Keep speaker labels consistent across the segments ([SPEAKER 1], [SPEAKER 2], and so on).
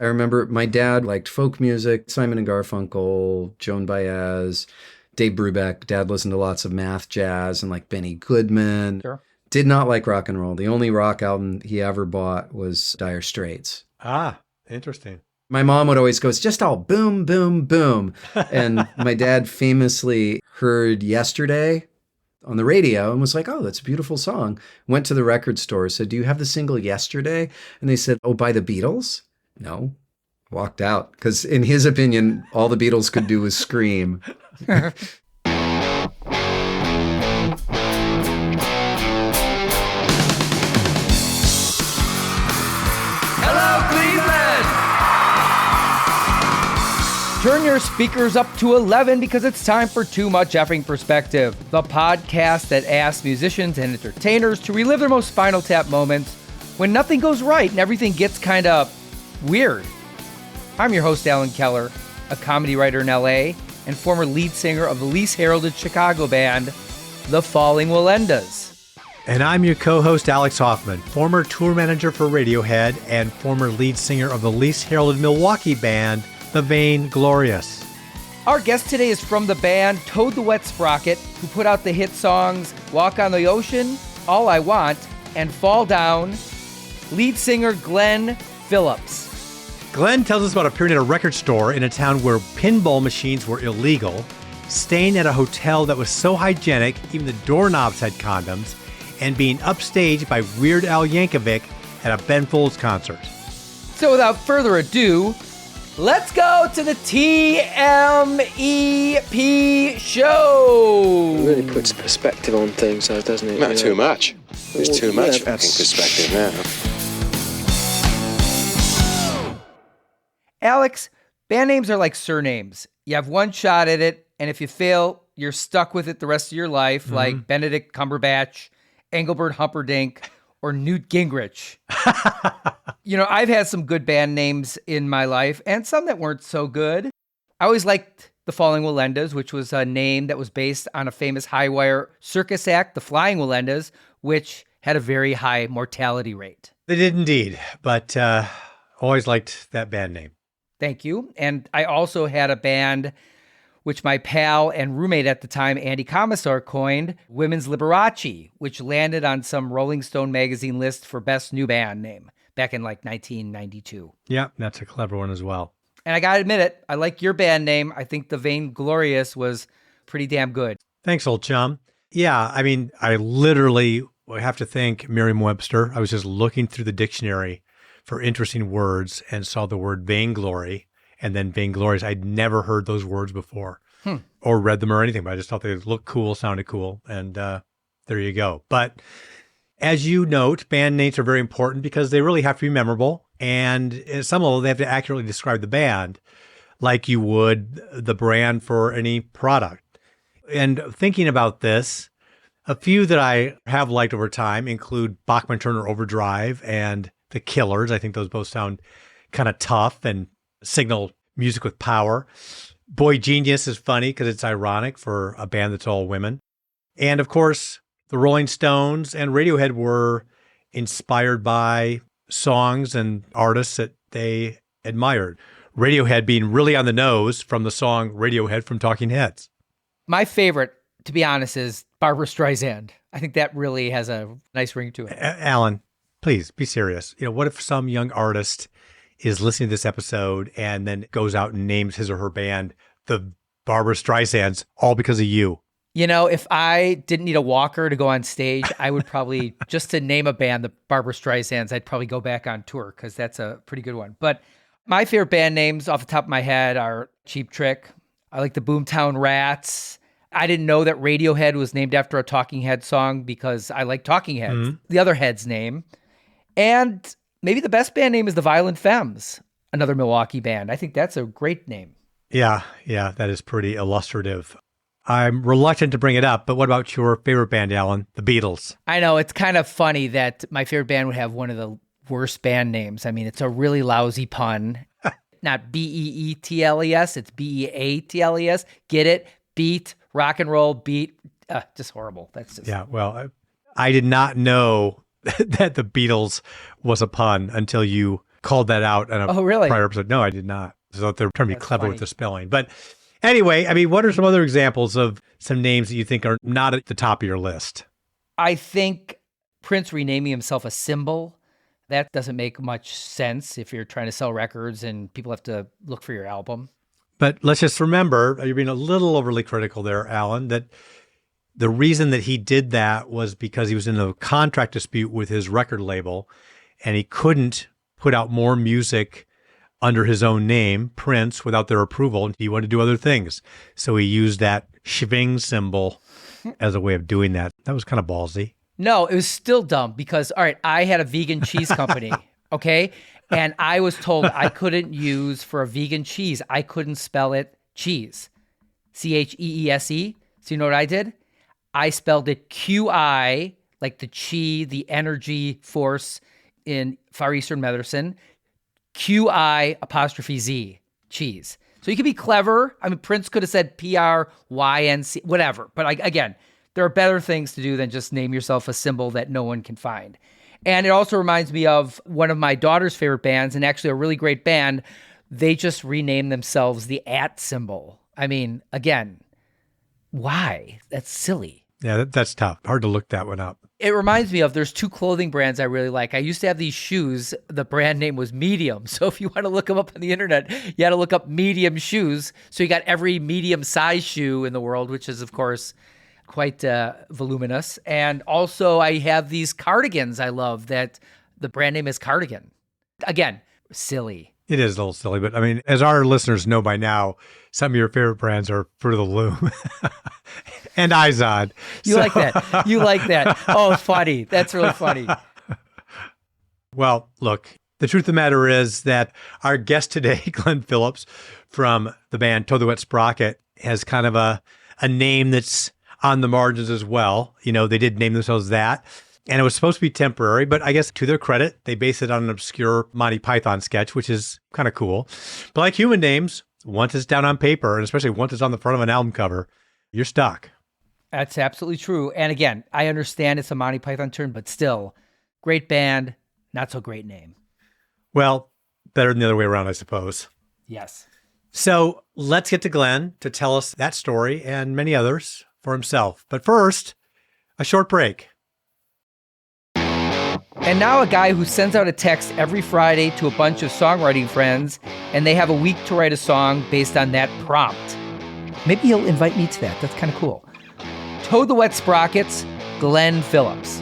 [SPEAKER 1] I remember my dad liked folk music, Simon and Garfunkel, Joan Baez, Dave Brubeck. Dad listened to lots of math, jazz, and like Benny Goodman.
[SPEAKER 2] Sure.
[SPEAKER 1] Did not like rock and roll. The only rock album he ever bought was Dire Straits.
[SPEAKER 3] Ah, interesting.
[SPEAKER 1] My mom would always go, it's just all boom, boom, boom. And my dad famously heard Yesterday on the radio and was like, oh, that's a beautiful song. Went to the record store, said, do you have the single Yesterday? And they said, oh, by the Beatles? No. Walked out. Because in his opinion, all the Beatles could do was scream.
[SPEAKER 2] Turn your speakers up to 11 because it's time for Too Much Effing Perspective, the podcast that asks musicians and entertainers to relive their most Spinal Tap moments when nothing goes right and everything gets kind of weird. I'm your host, Alan Keller, a comedy writer in LA and former lead singer of the least heralded Chicago band, The Falling Wallendas.
[SPEAKER 3] And I'm your co-host, Alex Hoffman, former tour manager for Radiohead and former lead singer of the least heralded Milwaukee band, The Vainglorious.
[SPEAKER 2] Our guest today is from the band Toad the Wet Sprocket, who put out the hit songs Walk on the Ocean, All I Want, and Fall Down, lead singer Glen Phillips.
[SPEAKER 3] Glen tells us about appearing at a record store in a town where pinball machines were illegal, staying at a hotel that was so hygienic even the doorknobs had condoms, and being upstaged by Weird Al Yankovic at a Ben Folds concert.
[SPEAKER 2] So without further ado, let's go to the TMEP show.
[SPEAKER 4] It really puts perspective on things, though, doesn't it?
[SPEAKER 5] Not too much. There's too much
[SPEAKER 4] yeah,
[SPEAKER 5] effing perspective now.
[SPEAKER 2] Alex, band names are like surnames. You have one shot at it, and if you fail, you're stuck with it the rest of your life, like Benedict Cumberbatch, Engelbert Humperdinck, or Newt Gingrich. You know, I've had some good band names in my life and some that weren't so good. I always liked The Falling Wallendas, which was a name that was based on a famous high-wire circus act, The Flying Wallendas, which had a very high mortality rate.
[SPEAKER 3] They did indeed, but always liked that band name.
[SPEAKER 2] Thank you. And I also had a band which my pal and roommate at the time, Andy Commissar, coined Women's Liberace, which landed on some Rolling Stone magazine list for best new band name back in like 1992.
[SPEAKER 3] Yeah, that's a clever one as well.
[SPEAKER 2] And I gotta admit it, I like your band name. I think The Vainglorious was pretty damn good.
[SPEAKER 3] Thanks, old chum. Yeah, I mean, I literally have to thank Merriam-Webster. I was just looking through the dictionary for interesting words and saw the word vainglory and then vainglorious. I'd never heard those words before or read them or anything, but I just thought they looked cool, sounded cool, and there you go. But as you note, band names are very important because they really have to be memorable, and at some level, they have to accurately describe the band like you would the brand for any product. And thinking about this, a few that I have liked over time include Bachman Turner Overdrive and The Killers. I think those both sound kind of tough and signal music with power. Boy Genius is funny because it's ironic for a band that's all women. And of course, the Rolling Stones and Radiohead were inspired by songs and artists that they admired. Radiohead being really on the nose from the song Radiohead from Talking Heads.
[SPEAKER 2] My favorite, to be honest, is Barbra Streisand. I think that really has a nice ring to it.
[SPEAKER 3] Alan, please be serious. You know, what if some young artist is listening to this episode and then goes out and names his or her band the Barbra Streisands, all because of you?
[SPEAKER 2] You know, if I didn't need a walker to go on stage, I would probably, just to name a band, the Barbra Streisands, I'd probably go back on tour because that's a pretty good one. But my favorite band names off the top of my head are Cheap Trick. I like the Boomtown Rats. I didn't know that Radiohead was named after a Talking Head song because I like Talking Heads, the other Head's name. And maybe the best band name is the Violent Femmes, another Milwaukee band. I think that's a great name.
[SPEAKER 3] Yeah, that is pretty illustrative. I'm reluctant to bring it up, but what about your favorite band, Alan? The Beatles.
[SPEAKER 2] I know, it's kind of funny that my favorite band would have one of the worst band names. I mean, it's a really lousy pun. Not Beetles, it's Beatles. Get it? Beat, rock and roll, beat. Just horrible. That's just...
[SPEAKER 3] Yeah, well, I did not know that the Beatles was a pun until you called that out in a
[SPEAKER 2] Oh, really?
[SPEAKER 3] prior episode. No, I did not. So they're trying to be
[SPEAKER 2] That's
[SPEAKER 3] clever
[SPEAKER 2] funny.
[SPEAKER 3] with the spelling. But anyway, I mean, what are some other examples of some names that you think are not at the top of your list?
[SPEAKER 2] I think Prince renaming himself a symbol, that doesn't make much sense if you're trying to sell records and people have to look for your album.
[SPEAKER 3] But let's just remember, you're being a little overly critical there, Alan, that the reason that he did that was because he was in a contract dispute with his record label and he couldn't put out more music under his own name, Prince, without their approval. He wanted to do other things. So he used that shving symbol as a way of doing that. That was kind of ballsy.
[SPEAKER 2] No, it was still dumb because, all right, I had a vegan cheese company, okay? And I was told I couldn't use for a vegan cheese, I couldn't spell it cheese, Cheese. So you know what I did? I spelled it QI, like the chi, the energy force in Far Eastern medicine, QI', cheese. So you can be clever. I mean, Prince could have said PRYNC, whatever. But again, there are better things to do than just name yourself a symbol that no one can find. And it also reminds me of one of my daughter's favorite bands, and actually a really great band. They just renamed themselves the @ symbol. I mean, again, why? That's silly.
[SPEAKER 3] Yeah, that's tough. Hard to look that one up.
[SPEAKER 2] It reminds me of, there's two clothing brands I really like. I used to have these shoes. The brand name was Medium. So if you want to look them up on the internet, you had to look up medium shoes. So you got every medium size shoe in the world, which is, of course, quite voluminous. And also I have these cardigans I love that the brand name is Cardigan. Again, silly.
[SPEAKER 3] It is a little silly, but I mean, as our listeners know by now, some of your favorite brands are Fruit of the Loom and Izod.
[SPEAKER 2] You like that. You like that. Oh, funny. That's really funny.
[SPEAKER 3] Well, look, the truth of the matter is that our guest today, Glen Phillips from the band Toe the Wet Sprocket, has kind of a name that's on the margins as well. You know, they did name themselves that. And it was supposed to be temporary, but I guess to their credit, they based it on an obscure Monty Python sketch, which is kind of cool. But like human names, once it's down on paper, and especially once it's on the front of an album cover, you're stuck.
[SPEAKER 2] That's absolutely true. And again, I understand it's a Monty Python turn, but still, great band, not so great name.
[SPEAKER 3] Well, better than the other way around, I suppose.
[SPEAKER 2] Yes.
[SPEAKER 3] So let's get to Glen to tell us that story and many others for himself. But first, a short break.
[SPEAKER 2] And now a guy who sends out a text every Friday to a bunch of songwriting friends, and they have a week to write a song based on that prompt. Maybe he'll invite me to that. That's kind of cool. Toe the Wet Sprockets, Glen Phillips.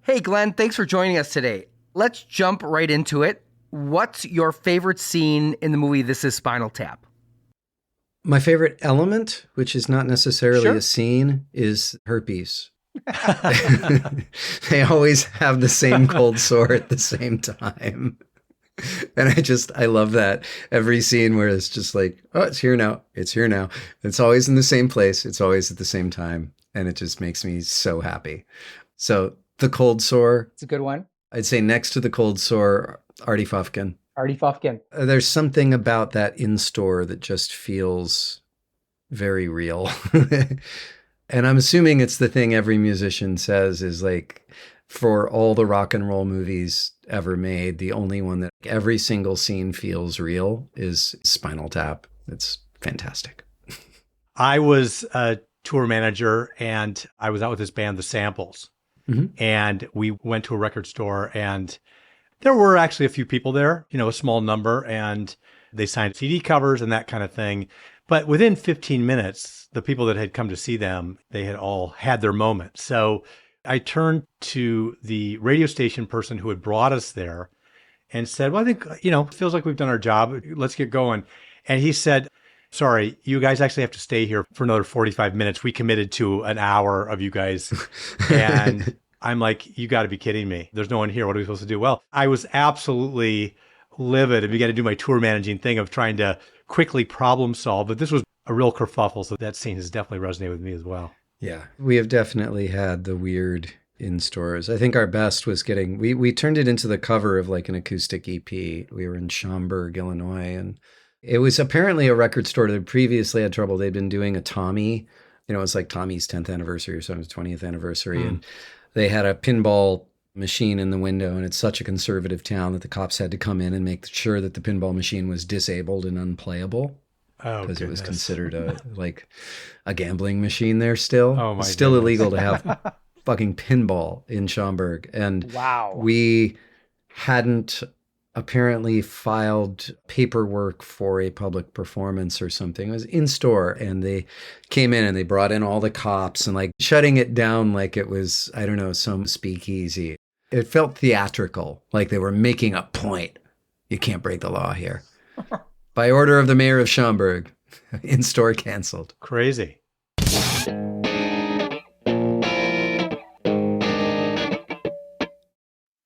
[SPEAKER 2] Hey, Glen, thanks for joining us today. Let's jump right into it. What's your favorite scene in the movie This Is Spinal Tap?
[SPEAKER 1] My favorite element, which is not necessarily
[SPEAKER 2] Sure.
[SPEAKER 1] a scene, is herpes. They always have the same cold sore at the same time. And I love that. Every scene where it's just like, oh, it's here now. It's here now. It's always in the same place. It's always at the same time. And it just makes me so happy. So the cold sore,
[SPEAKER 2] It's a good one.
[SPEAKER 1] I'd say next to the cold sore, Artie Fufkin.
[SPEAKER 2] Artie Fufkin.
[SPEAKER 1] There's something about that in store that just feels very real. And I'm assuming it's the thing every musician says is like, for all the rock and roll movies ever made, the only one that every single scene feels real is Spinal Tap. It's fantastic.
[SPEAKER 3] I was a tour manager and I was out with this band, The Samples.
[SPEAKER 1] Mm-hmm.
[SPEAKER 3] And we went to a record store and there were actually a few people there, you know, a small number, and they signed CD covers and that kind of thing. But within 15 minutes, the people that had come to see them, they had all had their moment. So I turned to the radio station person who had brought us there and said, well, I think, you know, it feels like we've done our job. Let's get going. And he said, sorry, you guys actually have to stay here for another 45 minutes. We committed to an hour of you guys. And I'm like, you got to be kidding me. There's no one here. What are we supposed to do? Well, I was absolutely livid and began to do my tour managing thing of trying to quickly problem solve. But this was a real kerfuffle. So that scene has definitely resonated with me as well.
[SPEAKER 1] Yeah, we have definitely had the weird in stores. I think our best was getting, we turned it into the cover of like an acoustic EP. We were in Schaumburg, Illinois, and it was apparently a record store that previously had trouble. They'd been doing a Tommy, you know, it was like Tommy's 10th anniversary or something, 20th anniversary. And they had a pinball machine in the window, and it's such a conservative town that the cops had to come in and make sure that the pinball machine was disabled and unplayable.
[SPEAKER 3] Oh,
[SPEAKER 1] because it was
[SPEAKER 3] goodness.
[SPEAKER 1] considered a gambling machine there still.
[SPEAKER 3] Oh, my
[SPEAKER 1] It's still
[SPEAKER 3] goodness.
[SPEAKER 1] illegal to have fucking pinball in Schaumburg. And
[SPEAKER 2] Wow.
[SPEAKER 1] we hadn't apparently filed paperwork for a public performance or something. It was in store, and they came in and they brought in all the cops and like shutting it down like it was, I don't know, some speakeasy. It felt theatrical, like they were making a point. You can't break the law here. By order of the mayor of Schaumburg, in-store canceled.
[SPEAKER 3] Crazy.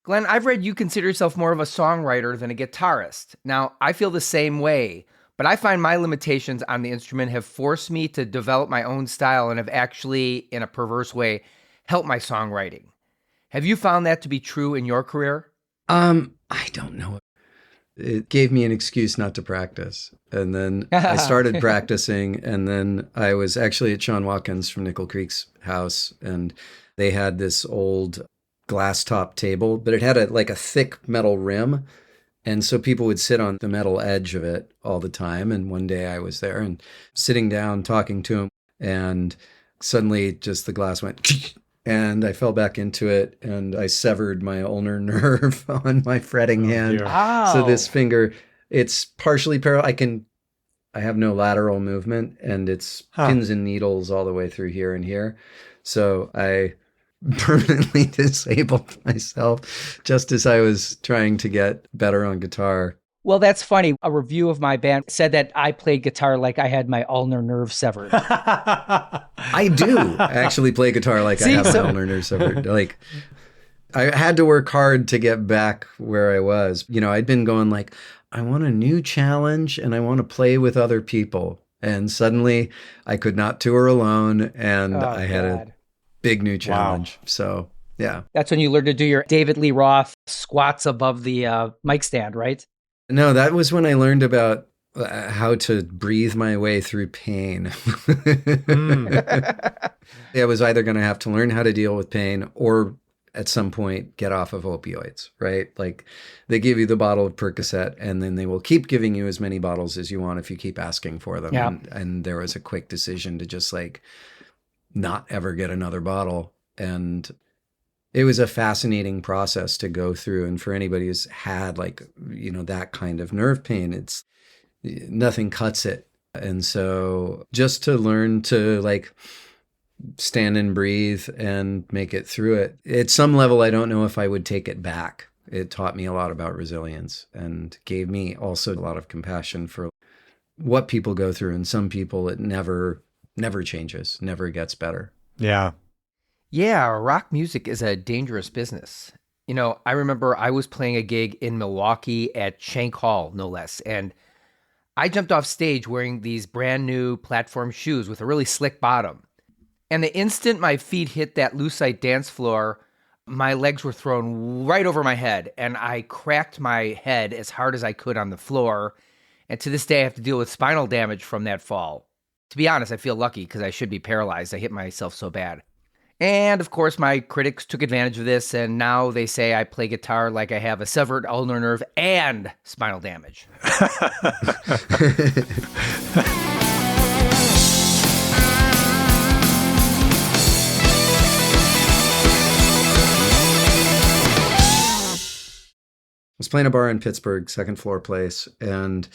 [SPEAKER 2] Glenn, I've read you consider yourself more of a songwriter than a guitarist. Now, I feel the same way, but I find my limitations on the instrument have forced me to develop my own style and have actually, in a perverse way, helped my songwriting. Have you found that to be true in your career?
[SPEAKER 1] I don't know. It gave me an excuse not to practice. And then I started practicing, and then I was actually at Sean Watkins from Nickel Creek's house, and they had this old glass top table, but it had a thick metal rim. And so people would sit on the metal edge of it all the time. And one day I was there and sitting down talking to him, and suddenly just the glass went and I fell back into it, and I severed my ulnar nerve on my fretting hand.
[SPEAKER 3] dear.
[SPEAKER 2] Wow.
[SPEAKER 1] So this finger, it's partially paralyzed. I have no lateral movement, and it's pins and needles all the way through here and here. So I permanently disabled myself just as I was trying to get better on guitar.
[SPEAKER 2] Well, that's funny. A review of my band said that I played guitar like I had my ulnar nerve severed.
[SPEAKER 1] I do actually play guitar like I have my ulnar nerve severed. Like, I had to work hard to get back where I was. You know, I'd been going like, I want a new challenge and I want to play with other people. And suddenly I could not tour alone, and I had a big new challenge. Wow. So, yeah.
[SPEAKER 2] That's when you learned to do your David Lee Roth squats above the mic stand, right?
[SPEAKER 1] No, that was when I learned about how to breathe my way through pain. I was either going to have to learn how to deal with pain or at some point get off of opioids, right? Like they give you the bottle of Percocet, and then they will keep giving you as many bottles as you want if you keep asking for them.
[SPEAKER 2] Yeah.
[SPEAKER 1] And there was a quick decision to just like not ever get another bottle. And it was a fascinating process to go through. And for anybody who's had that kind of nerve pain, it's nothing cuts it. And so just to learn to stand and breathe and make it through it. At some level, I don't know if I would take it back. It taught me a lot about resilience and gave me also a lot of compassion for what people go through. And some people, it never changes, never gets better.
[SPEAKER 3] Yeah.
[SPEAKER 2] Yeah, rock music is a dangerous business. You know, I remember I was playing a gig in Milwaukee at Shank Hall, no less, and I jumped off stage wearing these brand new platform shoes with a really slick bottom. And the instant my feet hit that lucite dance floor, my legs were thrown right over my head, and I cracked my head as hard as I could on the floor. And to this day, I have to deal with spinal damage from that fall. To be honest, I feel lucky because I should be paralyzed. I hit myself so bad. And of course, my critics took advantage of this, and now they say I play guitar like I have a severed ulnar nerve and spinal damage.
[SPEAKER 1] I was playing a bar in Pittsburgh, second floor place, and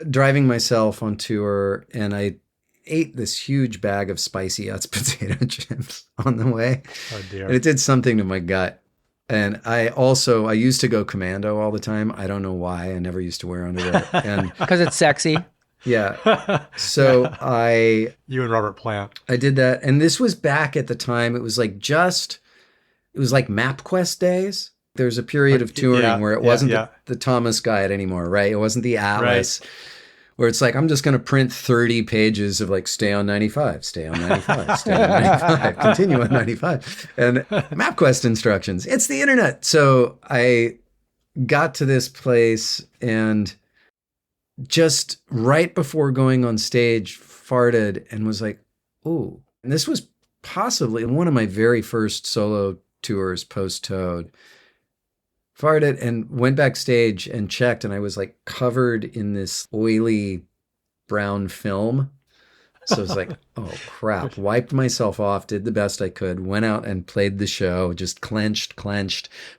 [SPEAKER 1] driving myself on tour, and I ate this huge bag of spicy Utz potato chips on the way.
[SPEAKER 3] Oh dear.
[SPEAKER 1] And it did something to my gut. And I used to go commando all the time. I don't know why. I never used to wear underwear. And
[SPEAKER 2] Because it's sexy.
[SPEAKER 1] yeah. So
[SPEAKER 3] You and Robert Plant.
[SPEAKER 1] I did that. And this was back at the time. It was like MapQuest days. There's a period of touring where it wasn't the Thomas Guide anymore, right? It wasn't the Atlas. Right. Where it's like, I'm just going to print 30 pages of stay on 95, stay on 95, stay on 95, continue on 95. And MapQuest instructions. It's the internet. So I got to this place and just right before going on stage, farted and was like, ooh. And this was possibly one of my very first solo tours post Toad. Farted and went backstage and checked, and I was like covered in this oily brown film. So I was like, oh crap. Wiped myself off, did the best I could, went out and played the show, just clenched,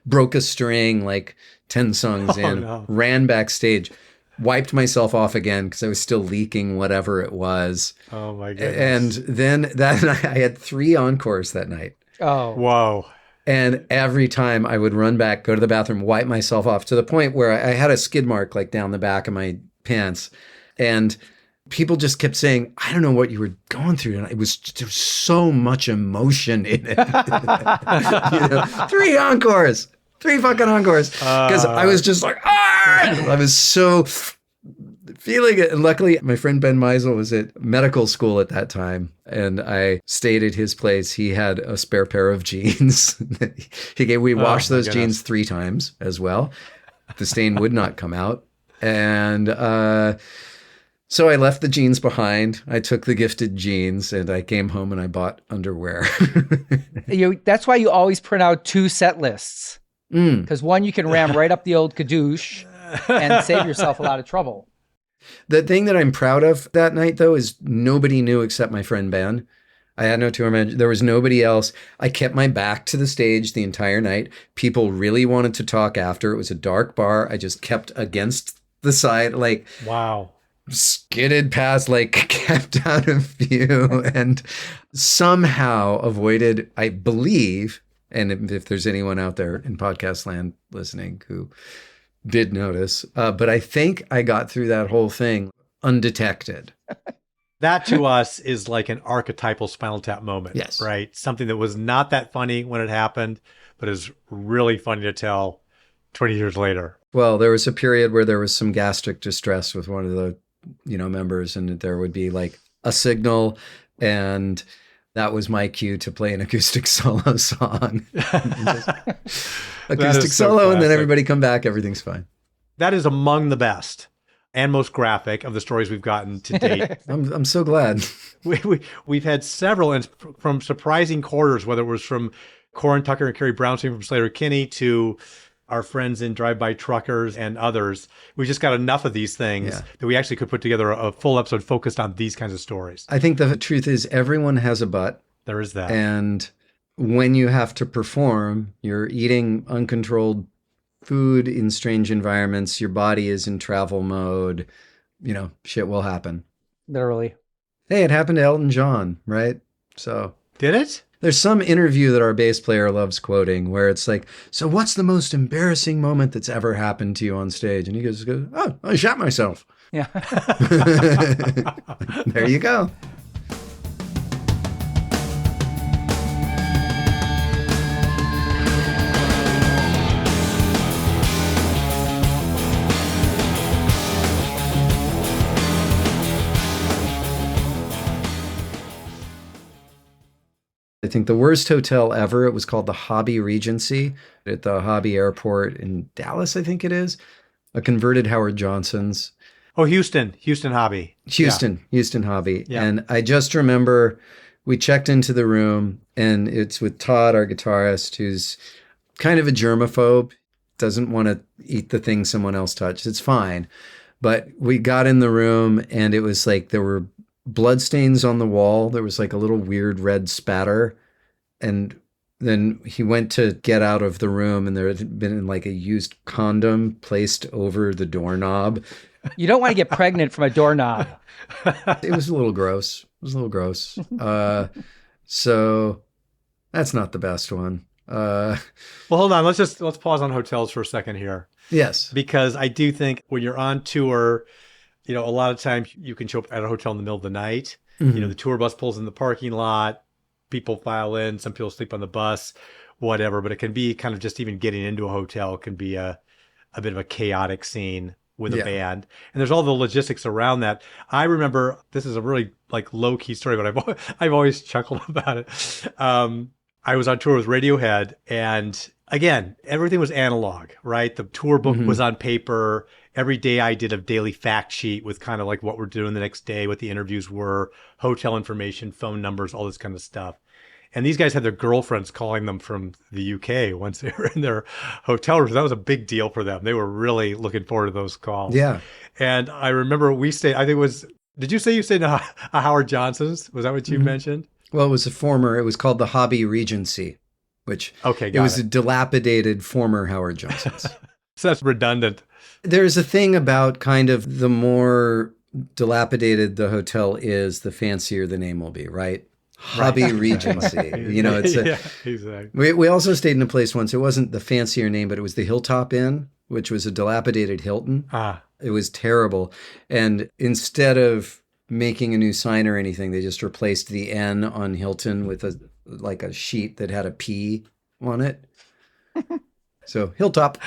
[SPEAKER 1] broke a string like 10 songs in, ran backstage, wiped myself off again because I was still leaking whatever it was.
[SPEAKER 3] Oh my goodness.
[SPEAKER 1] And then that night, I had 3 encores that night.
[SPEAKER 2] Oh.
[SPEAKER 3] Whoa.
[SPEAKER 1] And every time I would run back, go to the bathroom, wipe myself off to the point where I had a skid mark like down the back of my pants. And people just kept saying, I don't know what you were going through. And there was so much emotion in it. 3 encores, 3 fucking encores. Because I was just like, I was so feeling it. And luckily, my friend Ben Meisel was at medical school at that time. And I stayed at his place. He had a spare pair of jeans. We washed those jeans 3 times as well. The stain would not come out. And so I left the jeans behind. I took the gifted jeans and I came home and I bought underwear.
[SPEAKER 2] That's why you always print out 2 set lists. Because one you can ram right up the old kadoosh and save yourself a lot of trouble.
[SPEAKER 1] The thing that I'm proud of that night, though, is nobody knew except my friend Ben. I had no tour manager. There was nobody else. I kept my back to the stage the entire night. People really wanted to talk after. It was a dark bar. I just kept against the side, like,
[SPEAKER 3] wow,
[SPEAKER 1] skidded past, like, kept out of view, and somehow avoided, I believe, and if there's anyone out there in podcast land listening who did notice, but I think I got through that whole thing undetected.
[SPEAKER 3] That to us is like an archetypal Spinal Tap moment.
[SPEAKER 1] Yes.
[SPEAKER 3] Right? Something that was not that funny when it happened, but is really funny to tell 20 years later.
[SPEAKER 1] Well, there was a period where there was some gastric distress with one of the, members, and there would be like a signal, and that was my cue to play an acoustic solo song. Acoustic solo, and then everybody come back, everything's fine.
[SPEAKER 3] That is among the best and most graphic of the stories we've gotten to date.
[SPEAKER 1] I'm so glad.
[SPEAKER 3] We've had several, and from surprising quarters, whether it was from Corin Tucker and Kerry Brownstein from Slater-Kinney to our friends in Drive-By Truckers and others. We just got enough of these things that we actually could put together a full episode focused on these kinds of stories.
[SPEAKER 1] I think the truth is everyone has a butt.
[SPEAKER 3] There is that.
[SPEAKER 1] And when you have to perform, you're eating uncontrolled food in strange environments, your body is in travel mode, shit will happen.
[SPEAKER 2] Literally.
[SPEAKER 1] Hey, it happened to Elton John, right? So.
[SPEAKER 3] Did it?
[SPEAKER 1] There's some interview that our bass player loves quoting where it's like, so what's the most embarrassing moment that's ever happened to you on stage? And he goes, oh, I shot myself.
[SPEAKER 2] Yeah.
[SPEAKER 1] There you go. I think the worst hotel ever, it was called the Hobby Regency at the Hobby Airport in Dallas, I think it is. A converted Howard Johnson's.
[SPEAKER 3] Oh, Houston Hobby.
[SPEAKER 1] Houston Hobby.
[SPEAKER 3] Yeah.
[SPEAKER 1] And I just remember we checked into the room and it's with Todd, our guitarist, who's kind of a germaphobe, doesn't want to eat the thing someone else touched. It's fine. But we got in the room and it was like there were bloodstains on the wall. There was like a little weird red spatter. And then he went to get out of the room and there had been like a used condom placed over the doorknob.
[SPEAKER 2] You don't want to get pregnant from a doorknob.
[SPEAKER 1] It was a little gross. So that's not the best one.
[SPEAKER 3] Well, hold on. Let's pause on hotels for a second here.
[SPEAKER 1] Yes.
[SPEAKER 3] Because I do think when you're on tour, a lot of times you can show up at a hotel in the middle of the night.
[SPEAKER 1] Mm-hmm.
[SPEAKER 3] The tour bus pulls in the parking lot. People file in. Some people sleep on the bus, whatever. But it can be kind of just even getting into a hotel can be a bit of a chaotic scene with a band. And there's all the logistics around that. I remember, this is a really like low key story, but I've always chuckled about it. I was on tour with Radiohead, and again, everything was analog, right? The tour book was on paper. Every day I did a daily fact sheet with kind of like what we're doing the next day, what the interviews were, hotel information, phone numbers, all this kind of stuff. And these guys had their girlfriends calling them from the UK once they were in their hotel rooms. That was a big deal for them. They were really looking forward to those calls.
[SPEAKER 1] Yeah.
[SPEAKER 3] And I remember we stayed, I think it was, did you say you stayed in a Howard Johnson's? Was that what you mentioned?
[SPEAKER 1] Well, it was called the Hobby Regency, which
[SPEAKER 3] Okay,
[SPEAKER 1] it was a dilapidated former Howard Johnson's.
[SPEAKER 3] So that's redundant.
[SPEAKER 1] There's a thing about kind of the more dilapidated the hotel is, the fancier the name will be, right? Hobby Regency. You know, it's
[SPEAKER 3] yeah, exactly.
[SPEAKER 1] we also stayed in a place once. It wasn't the fancier name, but it was the Hilltop Inn, which was a dilapidated Hilton. It was terrible. And instead of making a new sign or anything, they just replaced the N on Hilton with a sheet that had a P on it. So Hilltop,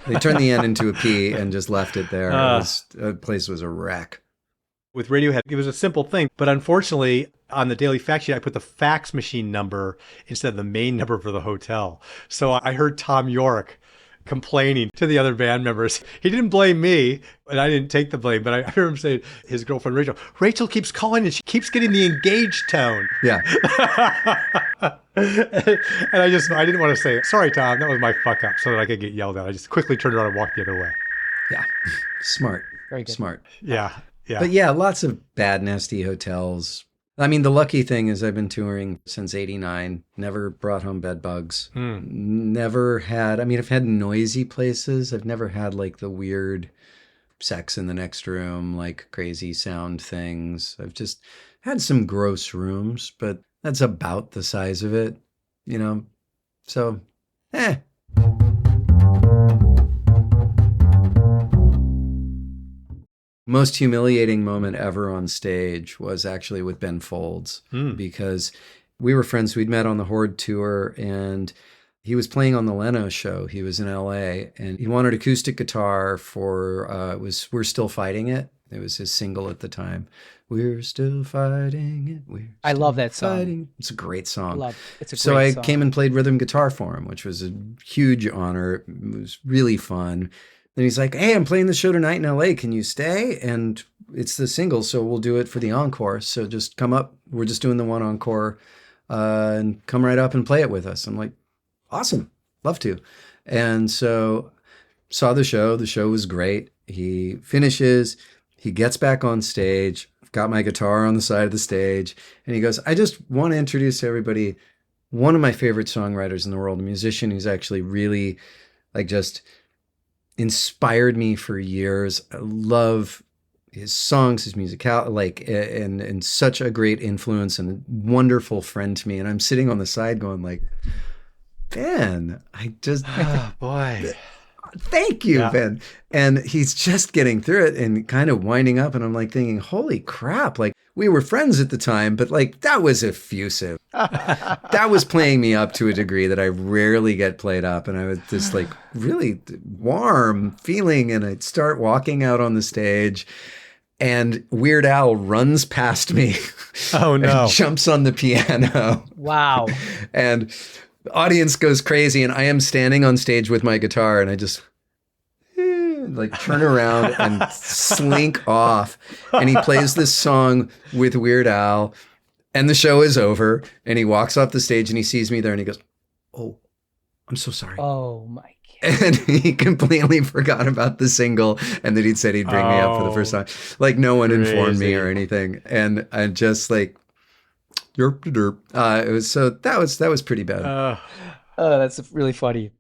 [SPEAKER 1] they turned the N into a P and just left it there. The place was a wreck.
[SPEAKER 3] With Radiohead, it was a simple thing, but unfortunately, on the daily fact sheet, I put the fax machine number instead of the main number for the hotel. So I heard Tom York complaining to the other band members. He didn't blame me, and I didn't take the blame, but I heard him say his girlfriend Rachel keeps calling and she keeps getting the engaged tone.
[SPEAKER 1] Yeah.
[SPEAKER 3] And I didn't want to say, sorry, Tom, that was my fuck up, so that I could get yelled at. I just quickly turned around and walked the other way.
[SPEAKER 1] Yeah. Smart.
[SPEAKER 2] Very good.
[SPEAKER 1] Smart.
[SPEAKER 3] Yeah. Yeah.
[SPEAKER 1] But yeah, lots of bad, nasty hotels. I mean, the lucky thing is I've been touring since '89, never brought home bed bugs, never had, I've had noisy places. I've never had like the weird sex in the next room, like crazy sound things. I've just had some gross rooms, but that's about the size of it, you know? So, Most humiliating moment ever on stage was actually with Ben Folds because we were friends. We'd met on the Horde tour and he was playing on the Leno show. He was in LA and he wanted acoustic guitar for, We're Still Fighting It. It was his single at the time. We're still fighting it.
[SPEAKER 2] I love that song.
[SPEAKER 1] Fighting. It's a great song.
[SPEAKER 2] It's a great
[SPEAKER 1] So I
[SPEAKER 2] song.
[SPEAKER 1] came and played rhythm guitar for him, which was a huge honor. It was really fun. Then he's like, hey, I'm playing the show tonight in LA. Can you stay? And it's the single, so we'll do it for the encore. So just come up. We're just doing the one encore and come right up and play it with us. I'm like, awesome. Love to. And so saw the show. The show was great. He finishes. He gets back on stage. I've got my guitar on the side of the stage. And he goes, I just want to introduce to everybody one of my favorite songwriters in the world, a musician who's actually really just inspired me for years. I love his songs, his musical, and such a great influence and a wonderful friend to me. And I'm sitting on the side going like, Ben,
[SPEAKER 3] oh, boy.
[SPEAKER 1] Thank you,
[SPEAKER 3] Yeah.
[SPEAKER 1] Ben. And he's just getting through it and kind of winding up. And I'm like thinking, holy crap. Like we were friends at the time, but like that was effusive. That was playing me up to a degree that I rarely get played up. And I was just like really warm feeling. And I'd start walking out on the stage and Weird Al runs past me.
[SPEAKER 3] Oh, no.
[SPEAKER 1] And jumps on the piano.
[SPEAKER 2] Wow.
[SPEAKER 1] And the audience goes crazy, and I am standing on stage with my guitar, and I just turn around and slink off. And he plays this song with Weird Al, and the show is over. And he walks off the stage, and he sees me there, and he goes, "Oh, I'm so sorry."
[SPEAKER 2] Oh my God.
[SPEAKER 1] And he completely forgot about the single, and that he'd said he'd bring me up for the first time. Like no one informed me or anything, and I just like. Derp to derp. It was so that was pretty bad.
[SPEAKER 2] Oh, that's really funny.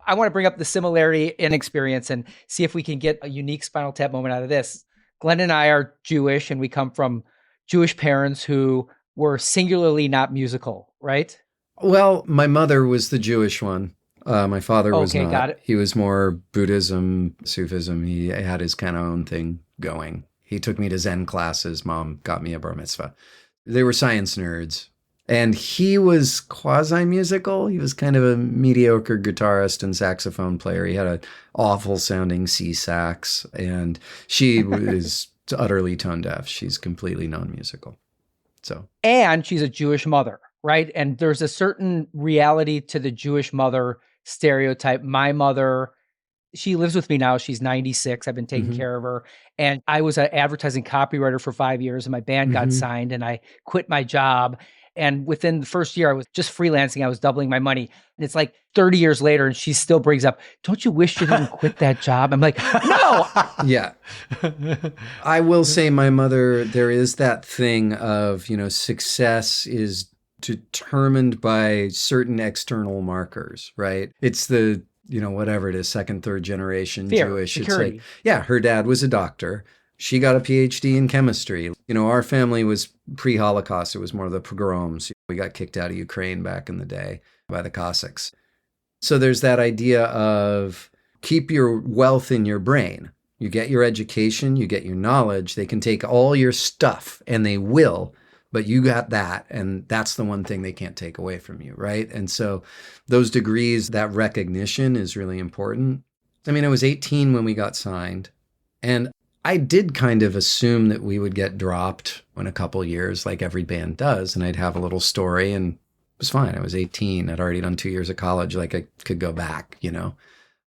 [SPEAKER 2] I want to bring up the similarity in experience and see if we can get a unique Spinal Tap moment out of this. Glen and I are Jewish, and we come from Jewish parents who were singularly not musical, right?
[SPEAKER 1] Well, my mother was the Jewish one. My father was not.
[SPEAKER 2] Got it.
[SPEAKER 1] He was more Buddhism, Sufism. He had his kind of own thing going. He took me to Zen classes. Mom got me a bar mitzvah. They were science nerds. And he was quasi-musical. He was kind of a mediocre guitarist and saxophone player. He had an awful sounding C sax, and she was utterly tone deaf. She's completely non-musical. So,
[SPEAKER 2] And she's a Jewish mother, right? And there's a certain reality to the Jewish mother stereotype. My mother, she lives with me now. She's 96. I've been taking care of her. And I was an advertising copywriter for 5 years, and my band got signed, and I quit my job. And within the first year, I was just freelancing. I was doubling my money. And it's like 30 years later, and she still brings up, don't you wish you didn't quit that job? I'm like, no.
[SPEAKER 1] yeah. I will say my mother, there is that thing of, success is determined by certain external markers, right? It's the, whatever it is, second, third generation
[SPEAKER 2] Fear,
[SPEAKER 1] Jewish.
[SPEAKER 2] security.
[SPEAKER 1] It's like, yeah, her dad was a doctor. She got a PhD in chemistry. Our family was pre-Holocaust. It was more of the pogroms. We got kicked out of Ukraine back in the day by the Cossacks. So there's that idea of keep your wealth in your brain. You get your education, you get your knowledge. They can take all your stuff, and they will, but you got that, and that's the one thing they can't take away from you, right? And so those degrees, that recognition is really important. I mean, I was 18 when we got signed, and I did kind of assume that we would get dropped in a couple years, like every band does, and I'd have a little story, and it was fine. I was 18. I'd already done 2 years of college. Like, I could go back,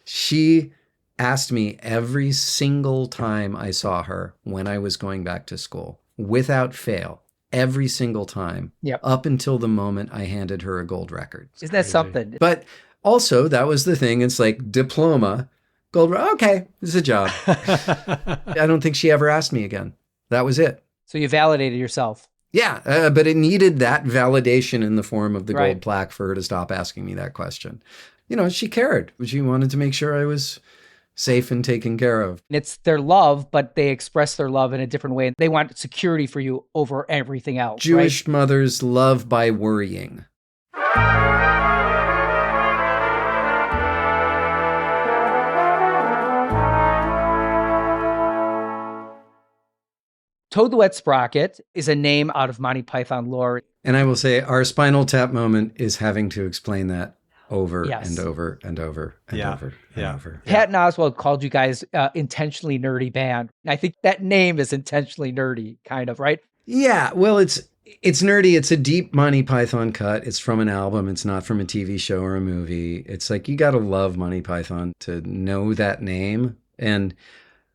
[SPEAKER 1] She asked me every single time I saw her when I was going back to school, without fail, every single time, up until the moment I handed her a gold record.
[SPEAKER 2] Isn't that something?
[SPEAKER 1] But also, that was the thing. It's like diploma. Gold, okay, this is a job. I don't think she ever asked me again. That was it.
[SPEAKER 2] So you validated yourself.
[SPEAKER 1] Yeah, but it needed that validation in the form of the
[SPEAKER 2] Right.
[SPEAKER 1] gold plaque for her to stop asking me that question. She cared. She wanted to make sure I was safe and taken care of.
[SPEAKER 2] It's their love, but they express their love in a different way. They want security for you over everything else.
[SPEAKER 1] Jewish mothers love by worrying.
[SPEAKER 2] Toad the Wet Sprocket is a name out of Monty Python lore.
[SPEAKER 1] And I will say our Spinal Tap moment is having to explain that over
[SPEAKER 2] Yes.
[SPEAKER 1] and over and over and
[SPEAKER 3] Yeah.
[SPEAKER 1] over and
[SPEAKER 3] Yeah.
[SPEAKER 1] over.
[SPEAKER 2] Patton Oswalt called you guys intentionally nerdy band. And I think that name is intentionally nerdy, kind of, right?
[SPEAKER 1] Yeah, well, it's nerdy. It's a deep Monty Python cut. It's from an album. It's not from a TV show or a movie. It's like you got to love Monty Python to know that name. And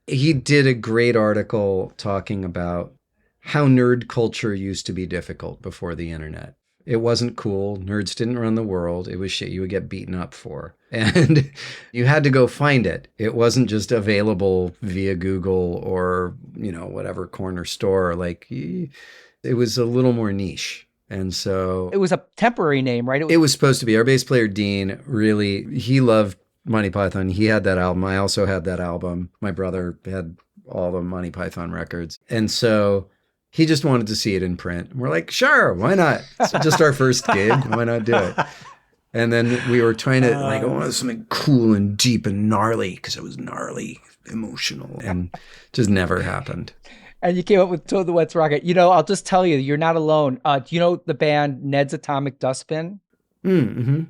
[SPEAKER 1] he did a great article talking about how nerd culture used to be difficult before the internet. It wasn't cool. Nerds didn't run the world. It was shit you would get beaten up for. And you had to go find it. It wasn't just available via Google or, whatever corner store. Like, it was a little more niche. And so
[SPEAKER 2] It was a temporary name, right?
[SPEAKER 1] it was supposed to be. Our bass player, Dean, really, he loved Monty Python. He had that album. I also had that album. My brother had all the Monty Python records. And so he just wanted to see it in print. And we're like, sure, why not? It's just our first gig. Why not do it? And then we were trying to I want something cool and deep and gnarly because it was gnarly, emotional, and just never happened.
[SPEAKER 2] And you came up with Toad the Wet Sprocket. I'll just tell you, you're not alone. Do you know the band Ned's Atomic Dustbin?
[SPEAKER 1] Mm-hmm.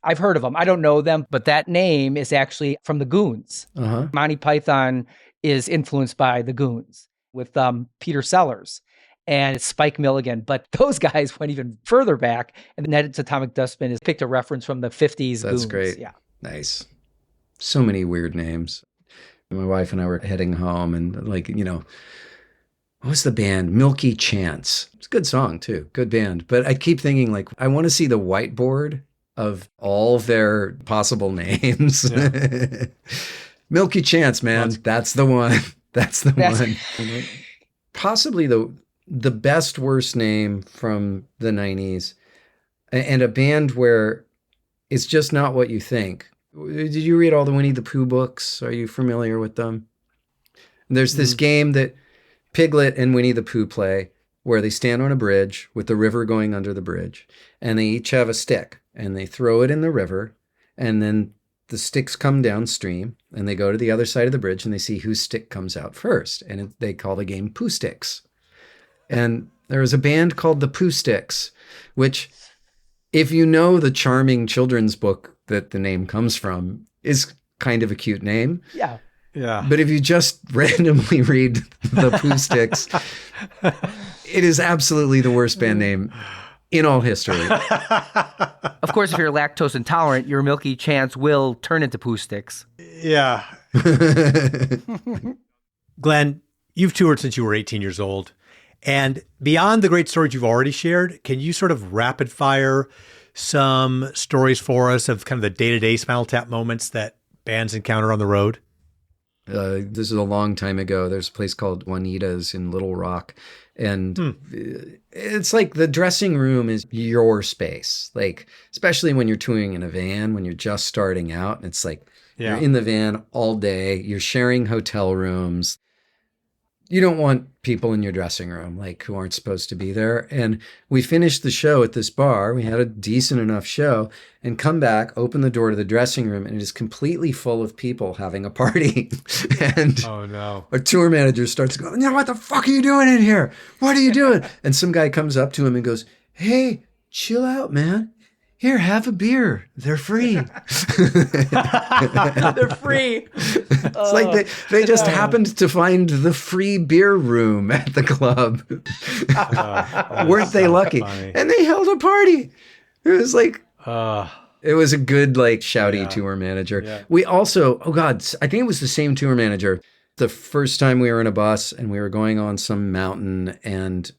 [SPEAKER 2] I've heard of them. I don't know them, but that name is actually from the Goons.
[SPEAKER 1] Uh-huh.
[SPEAKER 2] Monty Python is influenced by the Goons with Peter Sellers and Spike Milligan. But those guys went even further back. And Ned's Atomic Dustbin has picked a reference from the 50s
[SPEAKER 1] That's
[SPEAKER 2] Goons.
[SPEAKER 1] great.
[SPEAKER 2] Yeah.
[SPEAKER 1] Nice. So many weird names. My wife and I were heading home and what was the band? Milky Chance. It's a good song too. Good band. But I keep thinking I want to see the whiteboard of all their possible names. Yeah. Milky Chance, man. That's the one. That's the one. Possibly the best worst name from the 90s, and a band where it's just not what you think. Did you read all the Winnie the Pooh books? Are you familiar with them? There's this game that Piglet and Winnie the Pooh play where they stand on a bridge with the river going under the bridge, and they each have a stick, and they throw it in the river, and then the sticks come downstream, and they go to the other side of the bridge, and they see whose stick comes out first, and they call the game Pooh Sticks. And there was a band called the Pooh Sticks, which, if you know the charming children's book that the name comes from, is kind of a cute name.
[SPEAKER 2] Yeah.
[SPEAKER 3] Yeah.
[SPEAKER 1] But if you just randomly read the Pooh Sticks, It is absolutely the worst band name in all history.
[SPEAKER 2] Of course, if you're lactose intolerant, your Milky Chance will turn into poo sticks.
[SPEAKER 3] Yeah. Glenn, you've toured since you were 18 years old. And beyond the great stories you've already shared, can you sort of rapid fire some stories for us of kind of the day-to-day Spinal Tap moments that bands encounter on the road?
[SPEAKER 1] This is a long time ago. There's a place called Juanita's in Little Rock. And it's like the dressing room is your space. Like, especially when you're touring in a van, when you're just starting out, and it's like you're in the van all day, you're sharing hotel rooms. You don't want people in your dressing room, like, who aren't supposed to be there. And we finished the show at this bar. We had a decent enough show and come back, open the door to the dressing room, and it is completely full of people having a party. And
[SPEAKER 3] oh, no.
[SPEAKER 1] Our tour manager starts going, "Yeah, what the fuck are you doing in here? What are you doing?" And some guy comes up to him and goes, "Hey, chill out, man. Here, have a beer. They're free."
[SPEAKER 2] They're free.
[SPEAKER 1] It's like they just happened to find the free beer room at the club. Weren't they lucky?
[SPEAKER 3] Funny.
[SPEAKER 1] And they held a party. It was like, it was a good, like, shouty tour manager.
[SPEAKER 3] Yeah.
[SPEAKER 1] We also, oh God, I think it was the same tour manager. The first time we were in a bus and we were going on some mountain and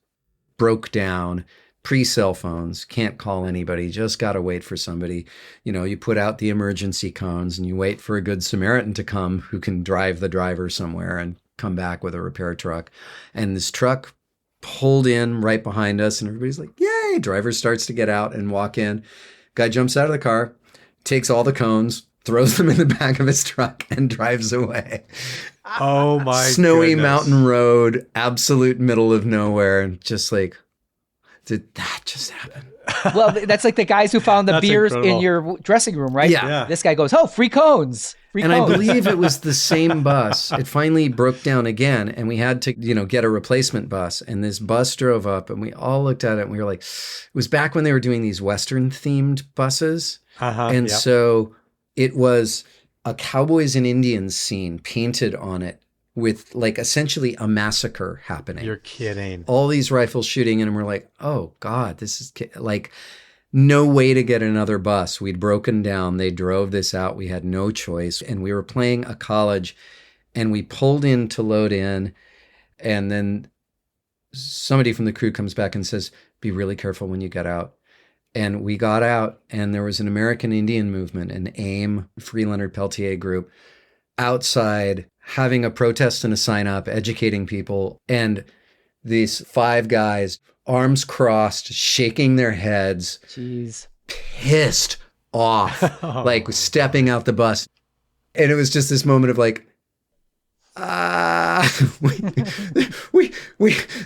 [SPEAKER 1] broke down. Pre-cell phones, can't call anybody, just got to wait for somebody. You know, you put out the emergency cones and you wait for a good Samaritan to come who can drive the driver somewhere and come back with a repair truck. And this truck pulled in right behind us and everybody's like, "Yay!" Driver starts to get out and walk in. Guy jumps out of the car, takes all the cones, throws them in the back of his truck and drives away.
[SPEAKER 3] Oh my
[SPEAKER 1] Snowy
[SPEAKER 3] goodness.
[SPEAKER 1] mountain road, absolute middle of nowhere. And just like, did that just happen?
[SPEAKER 2] Well, that's like the guys who found the
[SPEAKER 3] That's
[SPEAKER 2] beers
[SPEAKER 3] incredible.
[SPEAKER 2] in your dressing room, right?
[SPEAKER 1] Yeah.
[SPEAKER 2] This guy goes, "Oh, free cones. Free
[SPEAKER 1] And
[SPEAKER 2] cones."
[SPEAKER 1] I believe it was the same bus. It finally broke down again, and we had to, get a replacement bus. And this bus drove up, and we all looked at it, and we were like, it was back when they were doing these Western-themed buses. And so it was a Cowboys and Indians scene painted on it with, like, essentially a massacre happening.
[SPEAKER 3] You're kidding.
[SPEAKER 1] All these rifles shooting, and we're like, oh God, this is like no way to get another bus. We'd broken down. They drove this out. We had no choice. And we were playing a college, and we pulled in to load in. And then somebody from the crew comes back and says, "Be really careful when you get out." And we got out, and there was an American Indian movement, an AIM, Free Leonard Peltier group, outside having a protest and a sign up, educating people. And these 5 guys, arms crossed, shaking their heads,
[SPEAKER 2] Jeez.
[SPEAKER 1] pissed off, like stepping out the bus. And it was just this moment of like,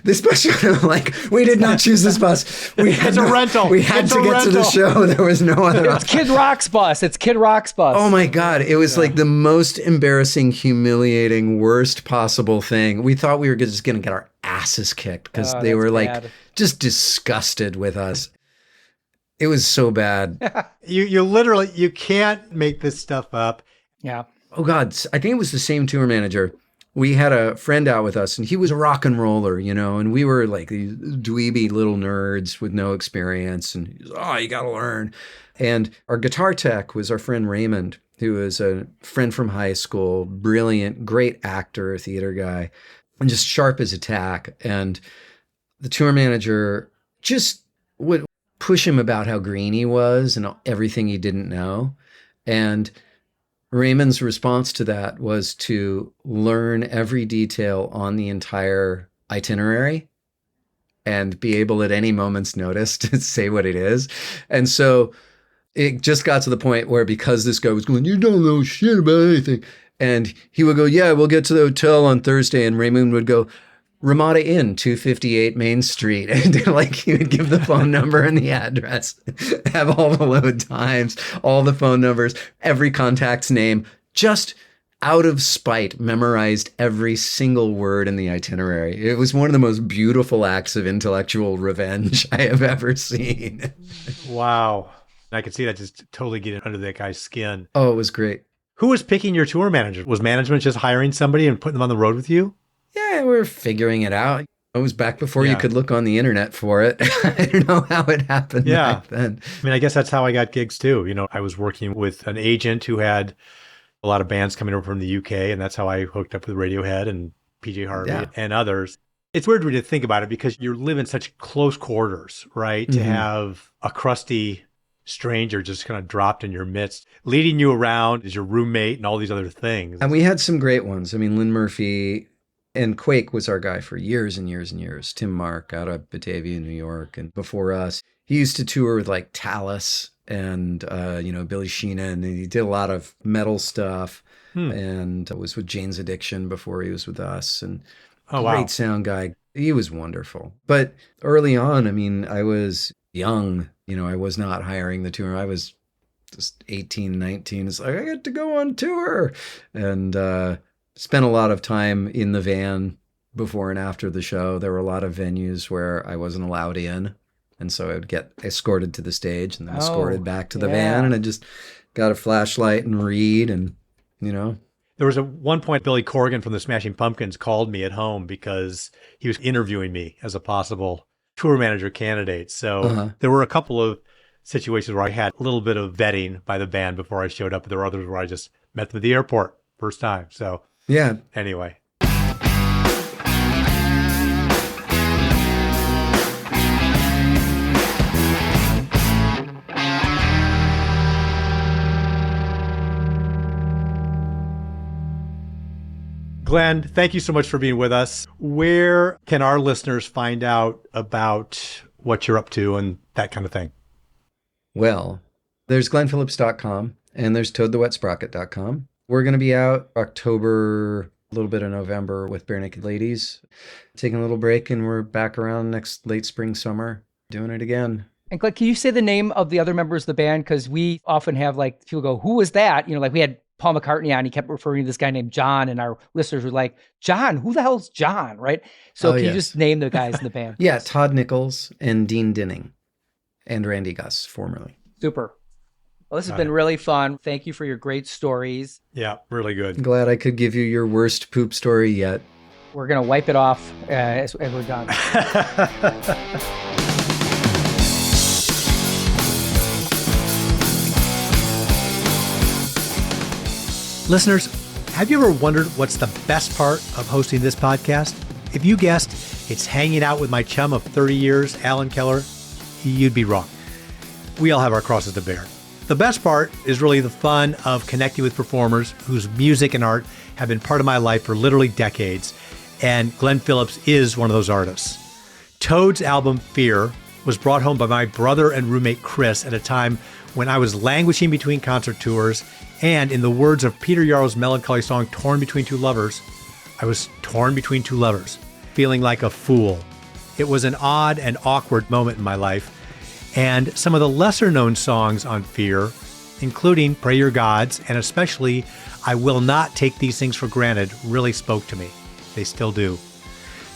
[SPEAKER 1] this bus, like, we did not choose this bus. We had
[SPEAKER 3] It's a rental.
[SPEAKER 1] We had
[SPEAKER 3] It's
[SPEAKER 1] to
[SPEAKER 3] a
[SPEAKER 1] get to the
[SPEAKER 3] rental.
[SPEAKER 1] show. There was no other
[SPEAKER 2] It's
[SPEAKER 1] option.
[SPEAKER 2] Kid Rock's bus. It's Kid Rock's bus.
[SPEAKER 1] Oh my God. It was like the most embarrassing, humiliating, worst possible thing. We thought we were just going to get our asses kicked because they
[SPEAKER 2] that's
[SPEAKER 1] were like
[SPEAKER 2] bad.
[SPEAKER 1] just disgusted with us. It was so bad.
[SPEAKER 3] You literally, you can't make this stuff up.
[SPEAKER 2] Yeah.
[SPEAKER 1] Oh God. I think it was the same tour manager. We had a friend out with us and he was a rock and roller, and we were like these dweeby little nerds with no experience. And he was, "Oh, you got to learn." And our guitar tech was our friend Raymond, who was a friend from high school, brilliant, great actor, theater guy, and just sharp as a tack. And the tour manager just would push him about how green he was and everything he didn't know. And Raymond's response to that was to learn every detail on the entire itinerary and be able at any moment's notice to say what it is. And so it just got to the point where, because this guy was going, "You don't know shit about anything," and he would go, "Yeah, we'll get to the hotel on Thursday," and Raymond would go, "Ramada Inn, 258 Main Street." And like, he would give the phone number and the address, have all the load times, all the phone numbers, every contact's name, just out of spite, memorized every single word in the itinerary. It was one of the most beautiful acts of intellectual revenge I have ever seen.
[SPEAKER 3] Wow. I could see that just totally getting under that guy's skin.
[SPEAKER 1] Oh, it was great.
[SPEAKER 3] Who was picking your tour manager? Was management just hiring somebody and putting them on the road with you?
[SPEAKER 1] Yeah, we're figuring it out. It was back before you
[SPEAKER 3] Yeah.
[SPEAKER 1] could look on the internet for it. I don't know how it happened back then.
[SPEAKER 3] I mean, I guess that's how I got gigs too. I was working with an agent who had a lot of bands coming over from the UK, and that's how I hooked up with Radiohead and PJ Harvey and others. It's weird when you think about it because you live in such close quarters, right? To have a crusty stranger just kind of dropped in your midst, leading you around as your roommate and all these other things.
[SPEAKER 1] And we had some great ones. I mean, Lynn Murphy and Quake was our guy for years and years and years. Tim Mark out of Batavia, New York. And before us, he used to tour with like Talus and, Billy Sheena. And he did a lot of metal stuff and was with Jane's Addiction before he was with us. And great sound guy. He was wonderful. But early on, I mean, I was young. I was not hiring the tour. I was just 18, 19. It's like, I get to go on tour. And spent a lot of time in the van before and after the show. There were a lot of venues where I wasn't allowed in. And so I would get escorted to the stage and then escorted back to the van. And I just got a flashlight and read and,
[SPEAKER 3] There was one point Billy Corgan from the Smashing Pumpkins called me at home because he was interviewing me as a possible tour manager candidate. So there were a couple of situations where I had a little bit of vetting by the band before I showed up. There were others where I just met them at the airport first time. So anyway. Glen, thank you so much for being with us. Where can our listeners find out about what you're up to and that kind of thing?
[SPEAKER 1] Well, there's glenphillips.com and there's toadthewetsprocket.com. We're going to be out October, a little bit of November with Bare Naked Ladies. Taking a little break and we're back around next late spring, summer, doing it again.
[SPEAKER 2] And Glenn, can you say the name of the other members of the band? Because we often have people go, who was that? Like we had Paul McCartney on, he kept referring to this guy named John, and our listeners were like, John, who the hell's John, right? So can you just name the guys in the band?
[SPEAKER 1] Yeah, Todd Nichols and Dean Dinning and Randy Gus, formerly.
[SPEAKER 2] Super. Well, this has been really fun. Thank you for your great stories.
[SPEAKER 3] Yeah, really good.
[SPEAKER 1] I'm glad I could give you your worst poop story yet.
[SPEAKER 2] We're going to wipe it off as we're done.
[SPEAKER 3] Listeners, have you ever wondered what's the best part of hosting this podcast? If you guessed it's hanging out with my chum of 30 years, Alan Keller, you'd be wrong. We all have our crosses to bear. The best part is really the fun of connecting with performers whose music and art have been part of my life for literally decades, and Glen Phillips is one of those artists. Toad's album, Fear, was brought home by my brother and roommate Chris at a time when I was languishing between concert tours, and in the words of Peter Yarrow's melancholy song, Torn Between Two Lovers, I was torn between two lovers, feeling like a fool. It was an odd and awkward moment in my life, and some of the lesser-known songs on Fear, including Pray Your Gods, and especially I Will Not Take These Things for Granted, really spoke to me. They still do.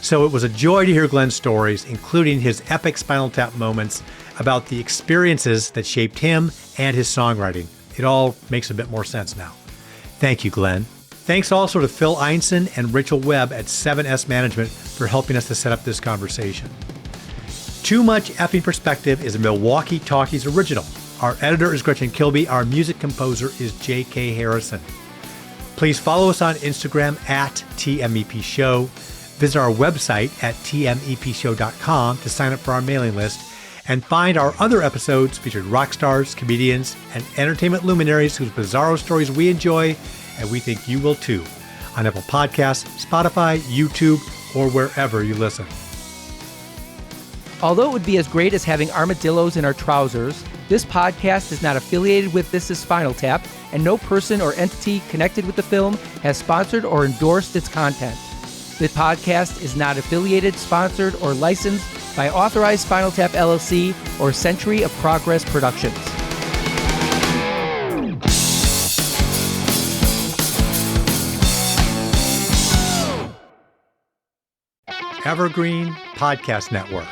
[SPEAKER 3] So it was a joy to hear Glen's stories, including his epic Spinal Tap moments about the experiences that shaped him and his songwriting. It all makes a bit more sense now. Thank you, Glen. Thanks also to Phil Einson and Rachel Webb at 7S Management for helping us to set up this conversation. Too Much Effing Perspective is a Milwaukee Talkies original. Our editor is Gretchen Kilby. Our music composer is J.K. Harrison. Please follow us on Instagram at TMEP Show. Visit our website at tmepshow.com to sign up for our mailing list and find our other episodes featuring rock stars, comedians, and entertainment luminaries whose bizarro stories we enjoy and we think you will too on Apple Podcasts, Spotify, YouTube, or wherever you listen.
[SPEAKER 2] Although it would be as great as having armadillos in our trousers, this podcast is not affiliated with This Is Spinal Tap, and no person or entity connected with the film has sponsored or endorsed its content. The podcast is not affiliated, sponsored, or licensed by Authorized Spinal Tap LLC or Century of Progress Productions.
[SPEAKER 3] Evergreen Podcast Network.